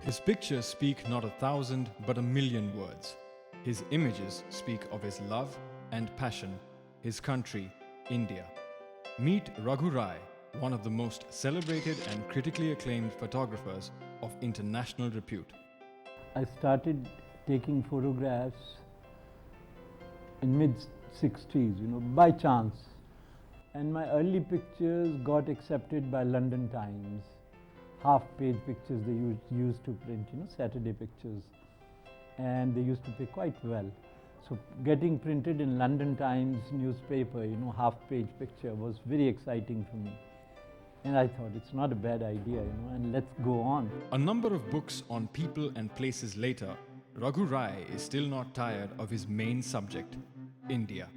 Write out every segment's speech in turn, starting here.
His pictures speak not 1,000 but 1,000,000 words. His images speak of his love and passion, his country, India. Meet Raghu Rai, one of the most celebrated and critically acclaimed photographers of international repute. I started taking photographs in mid-60s, by chance. And my early pictures got accepted by London Times. Half-page pictures they used to print, Saturday pictures. And they used to pay quite well. So getting printed in London Times newspaper, half-page picture was very exciting for me. And I thought it's not a bad idea, and let's go on. A number of books on people and places later, Raghu Rai is still not tired of his main subject, India.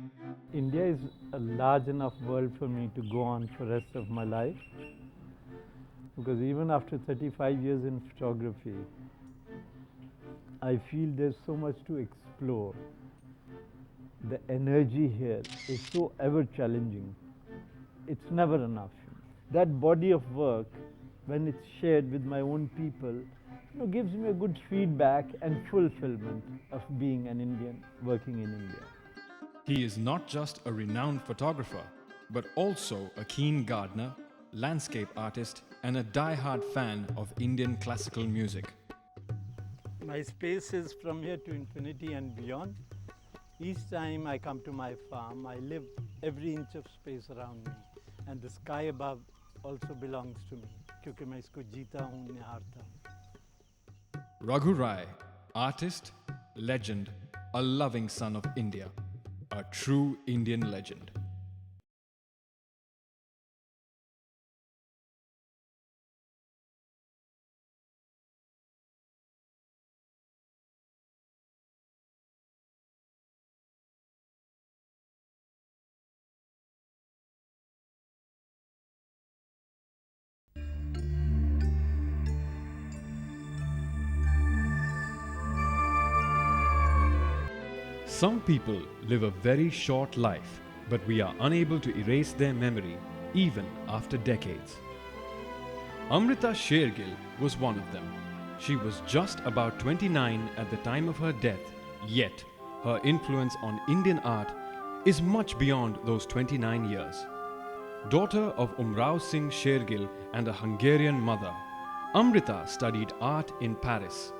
India is a large enough world for me to go on for the rest of my life. Because even after 35 years in photography, I feel there's so much to explore. The energy here is so ever challenging. It's never enough. That body of work, when it's shared with my own people, gives me a good feedback and fulfillment of being an Indian working in India. He is not just a renowned photographer, but also a keen gardener, landscape artist, and a die-hard fan of Indian classical music. My space is from here to infinity and beyond. Each time I come to my farm, I live every inch of space around me, and the sky above also belongs to me, क्योंकि मैं इसको जीता हूँ, निहारता हूँ. Raghu Rai, artist, legend, a loving son of India, a true Indian legend. Some people live a very short life, but we are unable to erase their memory even after decades. Amrita Sher-Gil was one of them. She was just about 29 at the time of her death, yet her influence on Indian art is much beyond those 29 years. Daughter of Umrao Singh Sher-Gil and a Hungarian mother, Amrita studied art in Paris.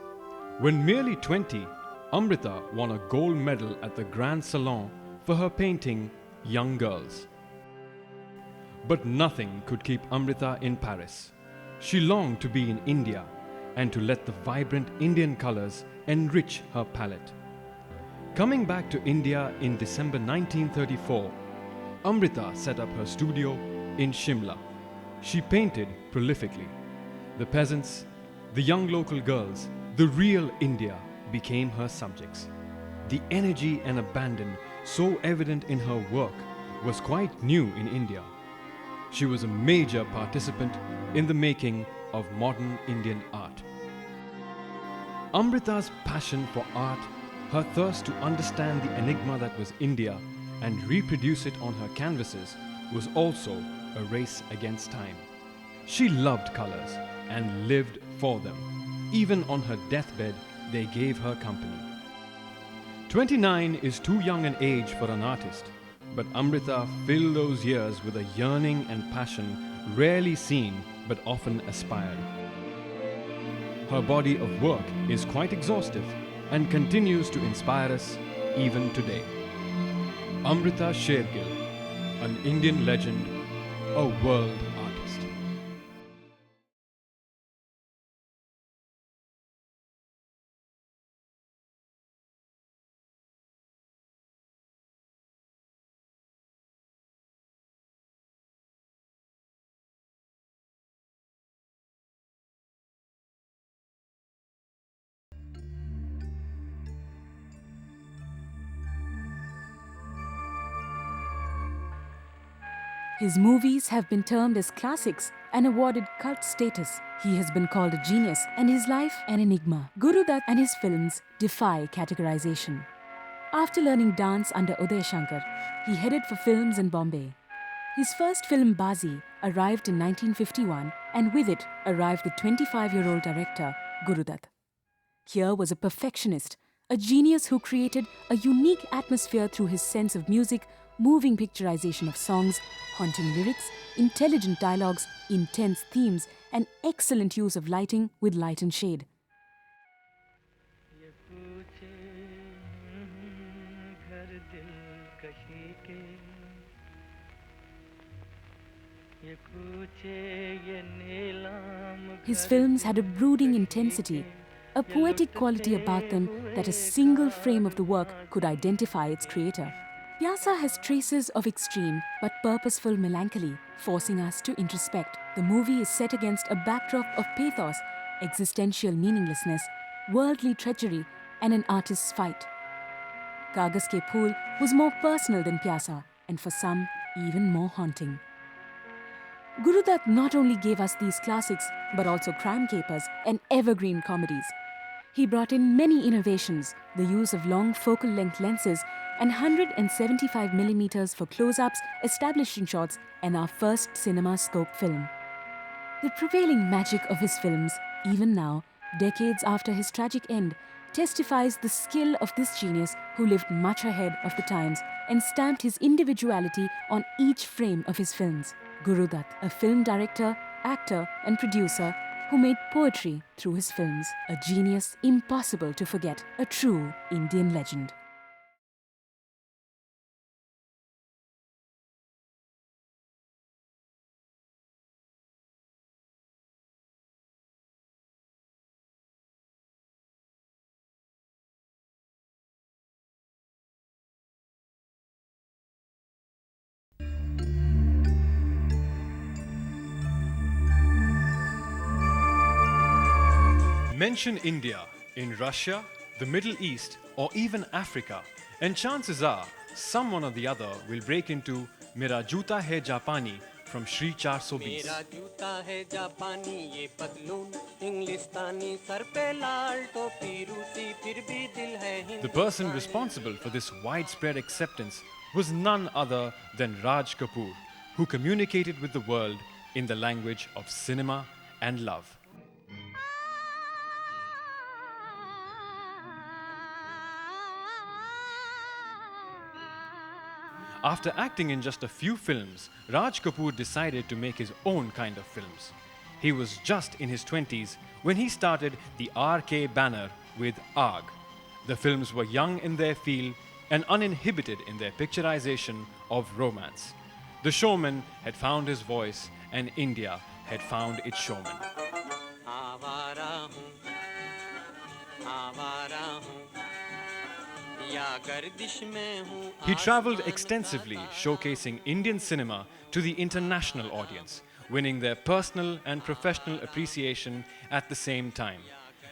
When merely 20, Amrita won a gold medal at the Grand Salon for her painting Young Girls. But nothing could keep Amrita in Paris. She longed to be in India and to let the vibrant Indian colors enrich her palette. Coming back to India in December 1934, Amrita set up her studio in Shimla. She painted prolifically. The peasants, the young local girls, the real India became her subjects. The energy and abandon so evident in her work was quite new in India. She was a major participant in the making of modern Indian art. Amrita's passion for art, her thirst to understand the enigma that was India and reproduce it on her canvases, was also a race against time. She loved colors and lived for them. Even on her deathbed, they gave her company. 29 is too young an age for an artist, but Amrita filled those years with a yearning and passion rarely seen but often aspired. Her body of work is quite exhaustive and continues to inspire us even today. Amrita Sher-Gil, an Indian legend, a world artist. His movies have been termed as classics and awarded cult status. He has been called a genius and his life an enigma. Guru Dutt and his films defy categorization. After learning dance under Uday Shankar, he headed for films in Bombay. His first film, Bazi, arrived in 1951, and with it arrived the 25-year-old director, Guru Dutt. Here was a perfectionist, a genius who created a unique atmosphere through his sense of music, moving picturization of songs, haunting lyrics, intelligent dialogues, intense themes, and excellent use of lighting with light and shade. His films had a brooding intensity, a poetic quality about them that a single frame of the work could identify its creator. Pyasa has traces of extreme but purposeful melancholy, forcing us to introspect. The movie is set against a backdrop of pathos, existential meaninglessness, worldly treachery, and an artist's fight. Kagas Ke Phool was more personal than Pyasa, and for some, even more haunting. Guru Dutt not only gave us these classics, but also crime capers and evergreen comedies. He brought in many innovations, the use of long focal length lenses and 175mm for close-ups, establishing shots, and our first cinema scope film. The prevailing magic of his films, even now, decades after his tragic end, testifies the skill of this genius who lived much ahead of the times and stamped his individuality on each frame of his films. Guru Dutt, a film director, actor, and producer who made poetry through his films, a genius impossible to forget, a true Indian legend. Mention India in Russia, the Middle East, or even Africa, and chances are someone or the other will break into Mera Joota Hai Japani from Shri 420. The person responsible for this widespread acceptance was none other than Raj Kapoor, who communicated with the world in the language of cinema and love. After acting in just a few films, Raj Kapoor decided to make his own kind of films. He was just in his 20s when he started the RK banner with Aag. The films were young in their feel and uninhibited in their picturization of romance. The showman had found his voice and India had found its showman. He travelled extensively, showcasing Indian cinema to the international audience, winning their personal and professional appreciation at the same time.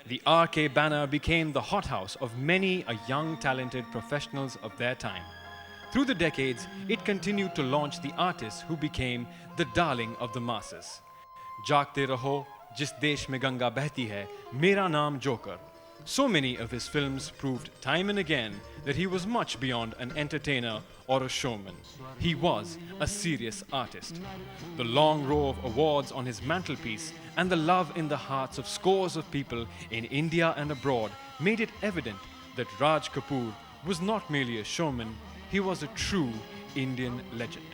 The RK banner became the hothouse of many a young, talented professionals of their time. Through the decades, it continued to launch the artists who became the darling of the masses. Jaagte Raho, Jis Desh Mein Ganga Behti Hai, Mera Naam Joker. So many of his films proved time and again that he was much beyond an entertainer or a showman. He was a serious artist. The long row of awards on his mantelpiece and the love in the hearts of scores of people in India and abroad made it evident that Raj Kapoor was not merely a showman, he was a true Indian legend.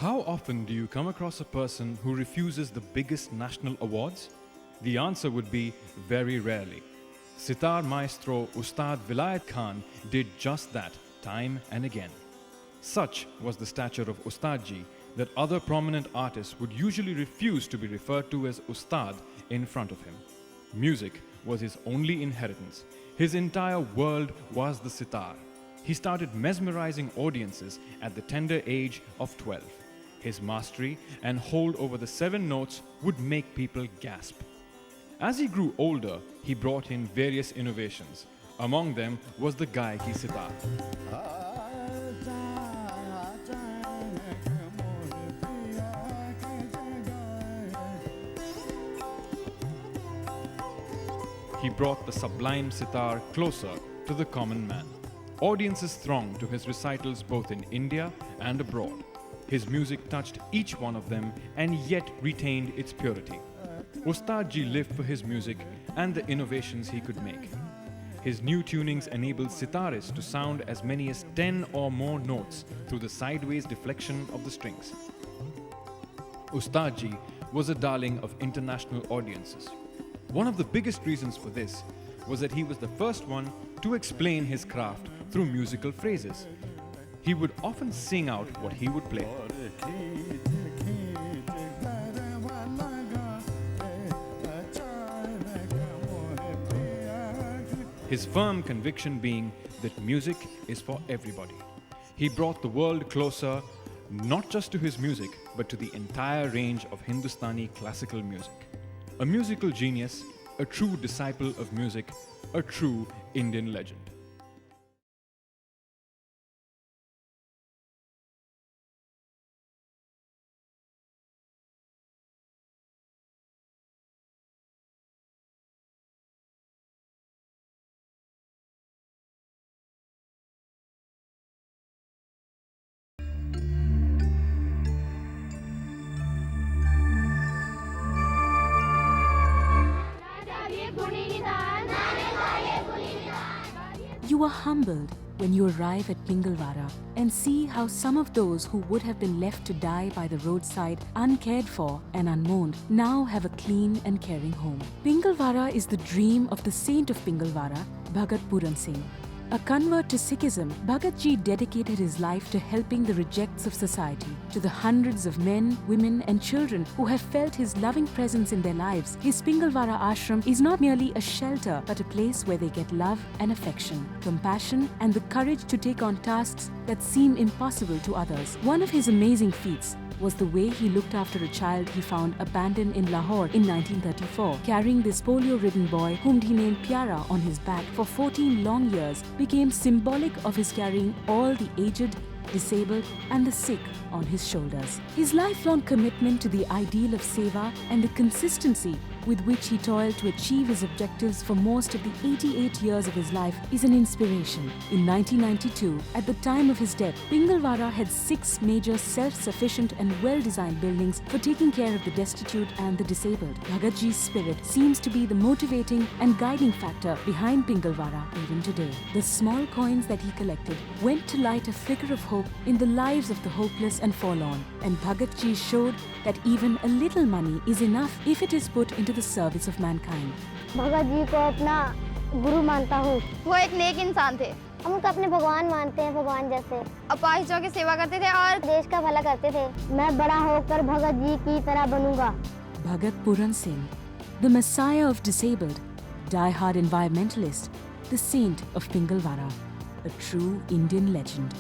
How often do you come across a person who refuses the biggest national awards? The answer would be very rarely. Sitar Maestro Ustad Vilayat Khan did just that time and again. Such was the stature of Ustadji that other prominent artists would usually refuse to be referred to as Ustad in front of him. Music was his only inheritance. His entire world was the sitar. He started mesmerizing audiences at the tender age of 12. His mastery and hold over the 7 notes would make people gasp. As he grew older, he brought in various innovations. Among them was the Gayaki sitar. He brought the sublime sitar closer to the common man. Audiences thronged to his recitals both in India and abroad. His music touched each one of them and yet retained its purity. Ustad Ji lived for his music and the innovations he could make. His new tunings enabled sitarists to sound as many as 10 or more notes through the sideways deflection of the strings. Ustad Ji was a darling of international audiences. One of the biggest reasons for this was that he was the first one to explain his craft through musical phrases. He would often sing out what he would play. His firm conviction being that music is for everybody. He brought the world closer, not just to his music, but to the entire range of Hindustani classical music. A musical genius, a true disciple of music, a true Indian legend. You are humbled when you arrive at Pingalwara and see how some of those who would have been left to die by the roadside, uncared for and unmourned, now have a clean and caring home. Pingalwara is the dream of the saint of Pingalwara, Bhagat Puran Singh. A convert to Sikhism, Bhagat Ji dedicated his life to helping the rejects of society. To the hundreds of men, women and children who have felt his loving presence in their lives, his Pingalwara ashram is not merely a shelter but a place where they get love and affection, compassion and the courage to take on tasks that seem impossible to others. One of his amazing feats was the way he looked after a child he found abandoned in Lahore in 1934. Carrying this polio-ridden boy, whom he named Pyara, on his back for 14 long years, became symbolic of his carrying all the aged, disabled and the sick on his shoulders. His lifelong commitment to the ideal of seva and the consistency with which he toiled to achieve his objectives for most of the 88 years of his life is an inspiration. In 1992, at the time of his death, Pingalwara had 6 major self-sufficient and well-designed buildings for taking care of the destitute and the disabled. Bhagat Ji's spirit seems to be the motivating and guiding factor behind Pingalwara even today. The small coins that he collected went to light a flicker of hope in the lives of the hopeless and forlorn, and Bhagat Ji showed that even a little money is enough if it is put into the service of mankind. Bhagat ji को अपना गुरु मानता हूँ। वो एक नेक इंसान थे। हम उनको अपने भगवान मानते हैं, भगवान जैसे। अपाहिजों की सेवा करते थे और देश का भला करते थे। मैं बड़ा होकर भगत जी की तरह बनूंगा। Bhagat Puran Singh, the messiah of disabled, die-hard environmentalist, the saint of Pingalwara, a true Indian legend.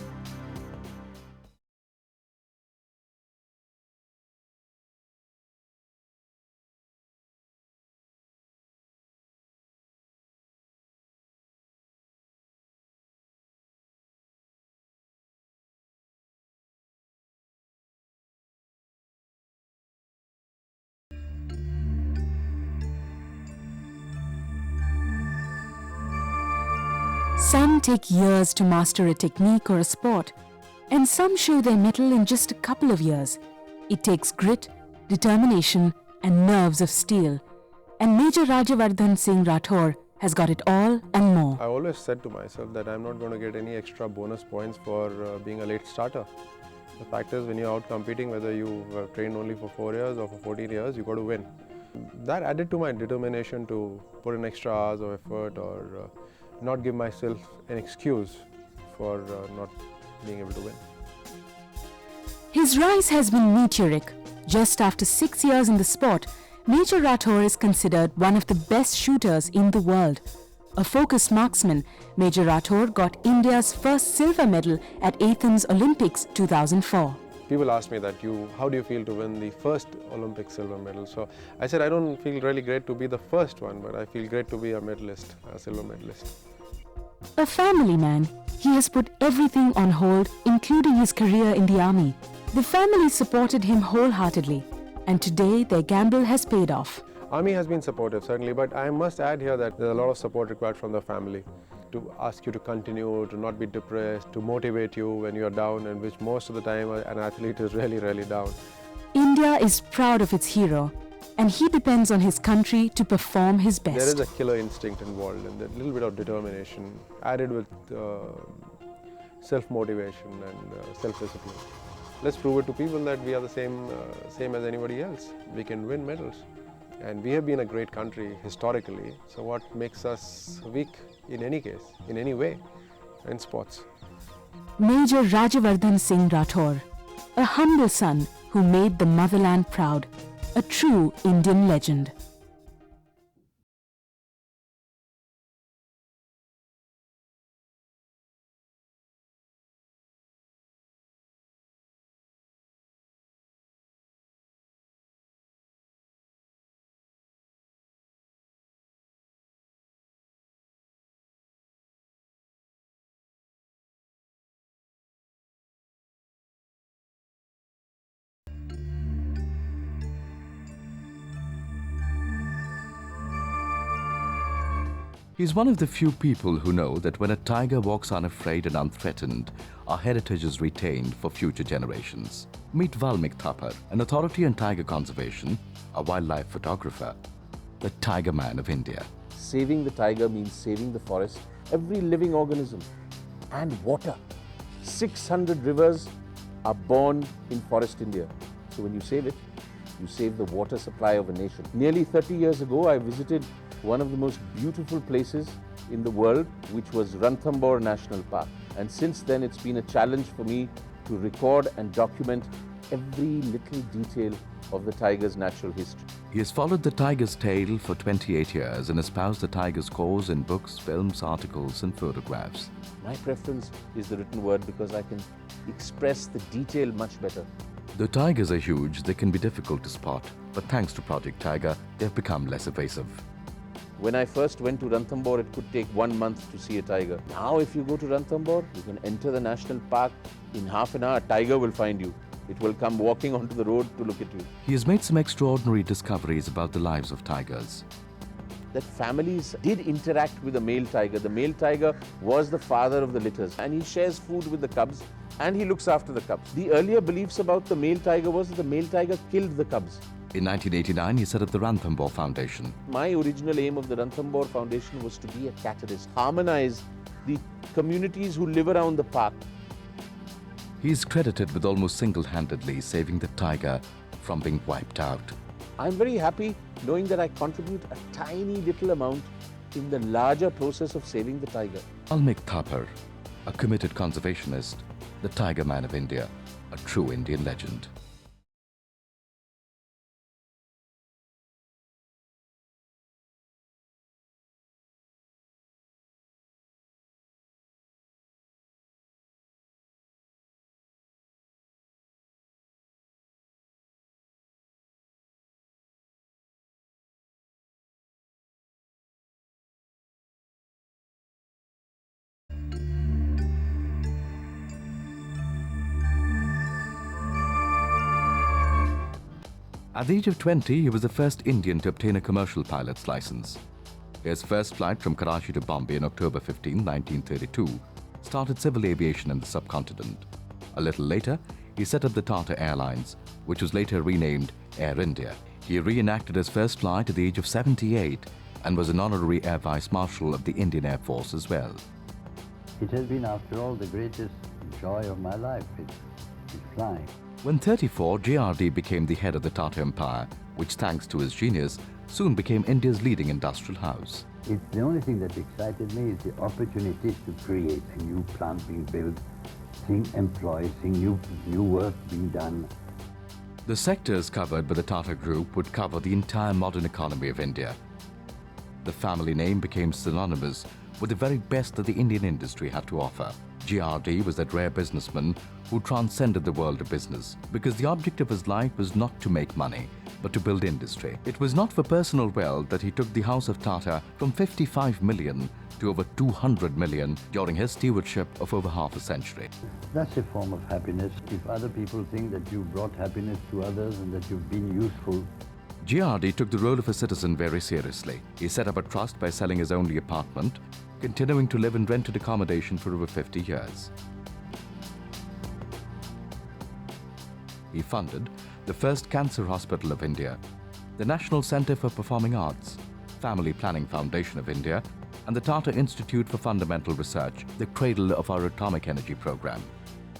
Some take years to master a technique or a sport, and some show their mettle in just a couple of years. It takes grit, determination, and nerves of steel. And Major Rajyavardhan Singh Rathore has got it all and more. I always said to myself that I'm not going to get any extra bonus points for being a late starter. The fact is, when you're out competing, whether you've trained only for 4 years or for 14 years, you've got to win. That added to my determination to put in extra hours of effort or not give myself an excuse for not being able to win. His rise has been meteoric. Just after 6 years in the sport, Major Rathore is considered one of the best shooters in the world. A focused marksman, Major Rathore got India's first silver medal at Athens Olympics 2004. People ask me that, how do you feel to win the first Olympic silver medal? So I said, I don't feel really great to be the first one, but I feel great to be a medalist, a silver medalist. A family man, he has put everything on hold, including his career in the army. The family supported him wholeheartedly, and today their gamble has paid off. Army has been supportive, certainly, but I must add here that there's a lot of support required from the family to ask you to continue, to not be depressed, to motivate you when you're down, and which most of the time an athlete is really, really down. India is proud of its hero, and he depends on his country to perform his best. There is a killer instinct involved, and a little bit of determination added with self-motivation and self-discipline. Let's prove it to people that we are the same as anybody else. We can win medals. And we have been a great country historically, so what makes us weak in any case, in any way, in sports? Major Rajyavardhan Singh Rathore, a humble son who made the motherland proud, a true Indian legend. He's one of the few people who know that when a tiger walks unafraid and unthreatened, our heritage is retained for future generations. Meet Valmik Thapar, an authority on tiger conservation, a wildlife photographer, the Tiger Man of India. Saving the tiger means saving the forest, every living organism, and water. 600 rivers are born in forest India. So when you save it, you save the water supply of a nation. Nearly 30 years ago, I visited one of the most beautiful places in the world, which was Ranthambore National Park. And since then, it's been a challenge for me to record and document every little detail of the tiger's natural history. He has followed the tiger's tail for 28 years and espoused the tiger's cause in books, films, articles and photographs. My preference is the written word because I can express the detail much better. Though tigers are huge, they can be difficult to spot, but thanks to Project Tiger, they've become less evasive. When I first went to Ranthambore, it could take 1 month to see a tiger. Now if you go to Ranthambore, you can enter the national park. In half an hour, a tiger will find you. It will come walking onto the road to look at you. He has made some extraordinary discoveries about the lives of tigers. That families did interact with the male tiger. The male tiger was the father of the litters, and he shares food with the cubs and he looks after the cubs. The earlier beliefs about the male tiger was that the male tiger killed the cubs. In 1989, he set up the Ranthambore Foundation. My original aim of the Ranthambore Foundation was to be a catalyst, harmonize the communities who live around the park. He is credited with almost single-handedly saving the tiger from being wiped out. I'm very happy knowing that I contribute a tiny little amount in the larger process of saving the tiger. Valmik Thapar, a committed conservationist, the Tiger Man of India, a true Indian legend. At the age of 20, he was the first Indian to obtain a commercial pilot's license. His first flight from Karachi to Bombay on October 15, 1932, started civil aviation in the subcontinent. A little later, he set up the Tata Airlines, which was later renamed Air India. He reenacted his first flight at the age of 78 and was an honorary Air Vice Marshal of the Indian Air Force as well. It has been, after all, the greatest joy of my life, is flying. When 34, J.R.D. became the head of the Tata Empire, which thanks to his genius, soon became India's leading industrial house. It's the only thing that excited me is the opportunities to create a new plant being built, seeing employees, seeing new work being done. The sectors covered by the Tata Group would cover the entire modern economy of India. The family name became synonymous were the very best that the Indian industry had to offer. J.R.D. was that rare businessman who transcended the world of business because the object of his life was not to make money, but to build industry. It was not for personal wealth that he took the house of Tata from 55 million to over 200 million during his stewardship of over half a century. That's a form of happiness. If other people think that you brought happiness to others and that you've been useful. J.R.D. took the role of a citizen very seriously. He set up a trust by selling his only apartment, continuing to live in rented accommodation for over 50 years. He funded the first cancer hospital of India, the National Centre for Performing Arts, Family Planning Foundation of India, and the Tata Institute for Fundamental Research, the cradle of our atomic energy program.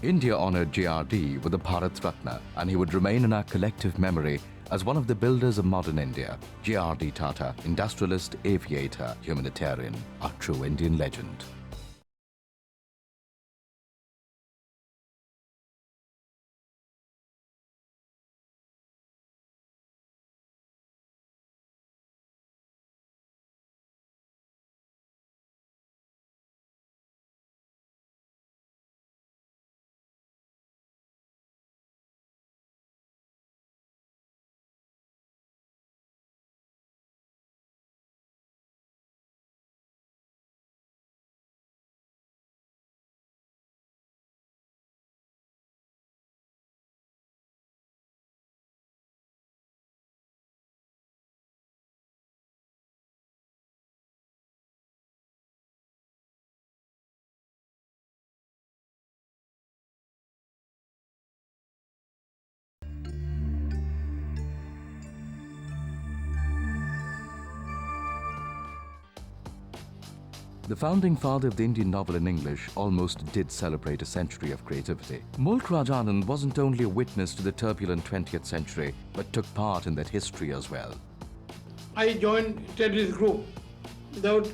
India honoured J.R.D. with the Bharat Ratna, and he would remain in our collective memory as one of the builders of modern India. J.R.D. Tata, industrialist, aviator, humanitarian, a true Indian legend. The founding father of the Indian novel in English almost did celebrate a century of creativity. Mulk Raj Anand wasn't only a witness to the turbulent 20th century, but took part in that history as well. I joined terrorist group without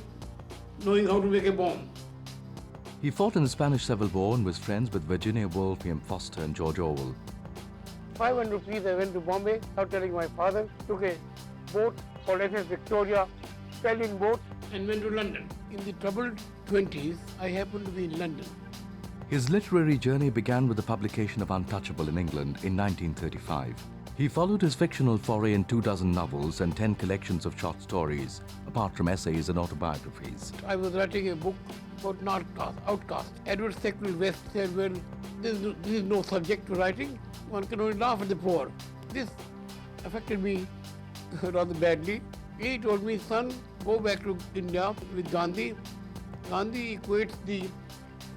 knowing how to make a bomb. He fought in the Spanish Civil War and was friends with Virginia Woolf, Ian Foster and George Orwell. 500 rupees, I went to Bombay without telling my father, took a boat called SS Victoria, fell in boat and went to London. In the troubled 20s, I happened to be in London. His literary journey began with the publication of Untouchable in England in 1935. He followed his fictional foray in 24 novels and 10 collections of short stories, apart from essays and autobiographies. I was writing a book about outcast. Edward Sackville West said, well, this is no subject to writing. One can only laugh at the poor. This affected me rather badly. He told me, son, go back to India with Gandhi. Gandhi equates the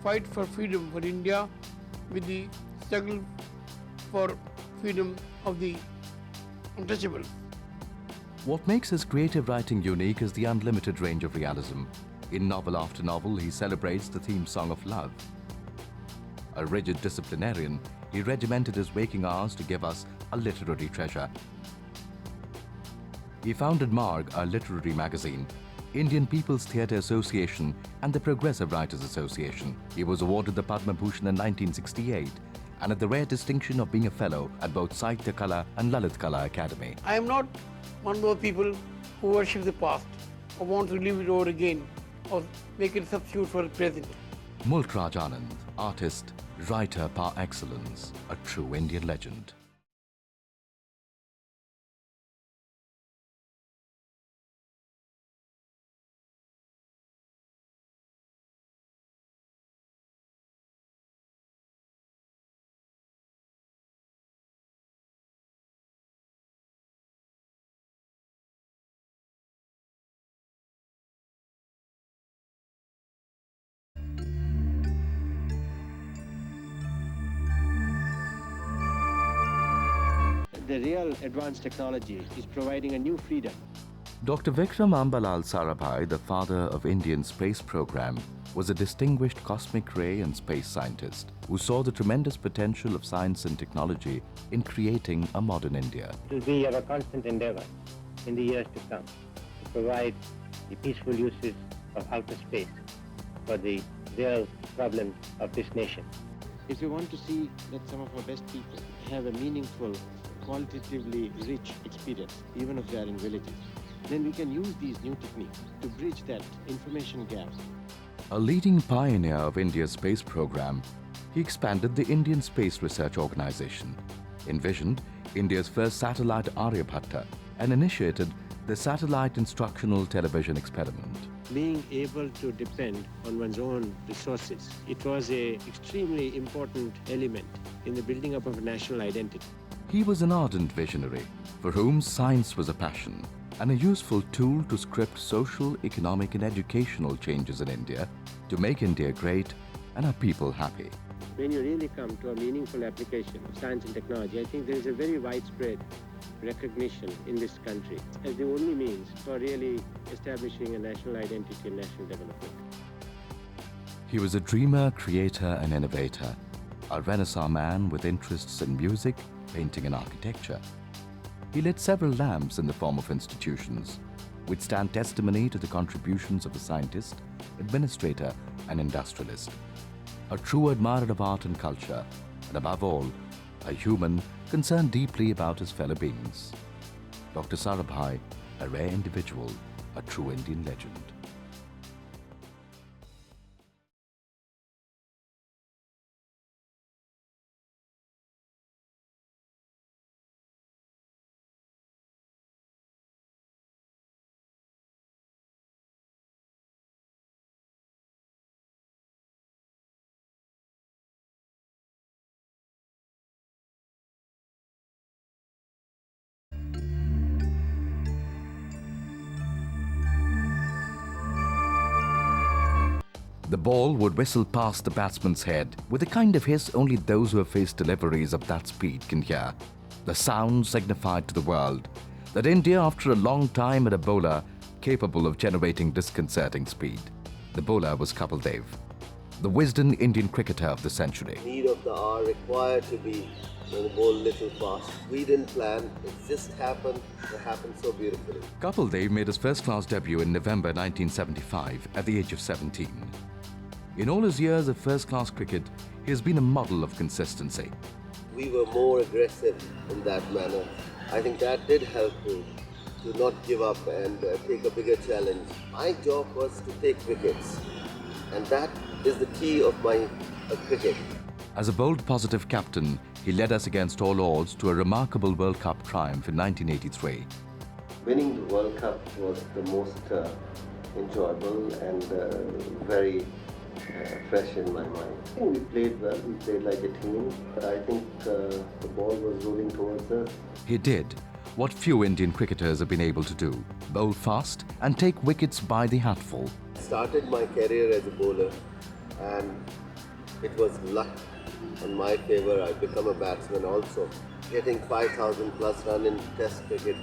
fight for freedom for India with the struggle for freedom of the untouchable. What makes his creative writing unique is the unlimited range of realism. In novel after novel, he celebrates the theme song of love. A rigid disciplinarian, he regimented his waking hours to give us a literary treasure. He founded Marg, a literary magazine, Indian People's Theatre Association and the Progressive Writers Association. He was awarded the Padma Bhushan in 1968 and had the rare distinction of being a fellow at both Sahitya Kala and Lalit Kala Academy. I am not one of those people who worship the past or want to live it over again or make it a substitute for the present. Mulk Raj Anand, artist, writer par excellence, a true Indian legend. The real advanced technology is providing a new freedom. Dr. Vikram A. Sarabhai, the father of Indian space program, was a distinguished cosmic ray and space scientist who saw the tremendous potential of science and technology in creating a modern India. It will be our constant endeavor in the years to come to provide the peaceful uses of outer space for the real problems of this nation. If we want to see that some of our best people have a meaningful, qualitatively rich experience, even if they are in villages, then we can use these new techniques to bridge that information gap A leading pioneer of India's space program, he expanded the Indian Space Research Organization, envisioned India's first satellite Aryabhatta, and initiated the satellite instructional television experiment. Being able to depend on one's own resources, it was an extremely important element in the building up of a national identity. He was an ardent visionary for whom science was a passion and a useful tool to script social, economic and educational changes in India to make India great and our people happy. When you really come to a meaningful application of science and technology, I think there is a very widespread recognition in this country as the only means for really establishing a national identity and national development. He was a dreamer, creator and innovator, a Renaissance man with interests in music, painting and architecture. He lit several lamps in the form of institutions, which stand testimony to the contributions of a scientist, administrator and industrialist. A true admirer of art and culture, and above all, a human concerned deeply about his fellow beings. Dr. Sarabhai, a rare individual, a true Indian legend. The ball would whistle past the batsman's head with a kind of hiss only those who have faced deliveries of that speed can hear. The sound signified to the world that India, after a long time, had a bowler capable of generating disconcerting speed. The bowler was Kapil Dev, the Wisden Indian cricketer of the century. Need of the hour required to be the ball little fast. We didn't plan, it just happened. It happened so beautifully. Kapil Dev made his first-class debut in November 1975 at the age of 17. In all his years of first-class cricket, he has been a model of consistency. We were more aggressive in that manner. I think that did help me to not give up and take a bigger challenge. My job was to take wickets, and that is the key of my cricket. As a bold, positive captain, he led us against all odds to a remarkable World Cup triumph in 1983. Winning the World Cup was the most enjoyable and very fresh in my mind. I think we played well, we played like a team, but I think the ball was rolling towards us. He did what few Indian cricketers have been able to do, bowl fast and take wickets by the hatful. I started my career as a bowler and it was luck in my favour. I become a batsman also. Getting 5,000 plus run in Test cricket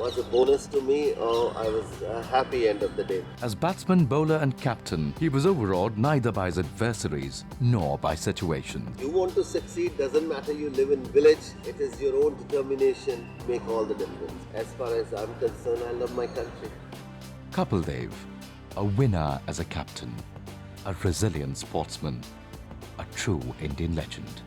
was a bonus to me. I was happy end of the day. As batsman, bowler and captain, he was overawed neither by his adversaries nor by situation. You want to succeed, doesn't matter you live in village, it is your own determination make all the difference. As far as I'm concerned, I love my country. Kapil Dev, a winner as a captain, a resilient sportsman, a true Indian legend.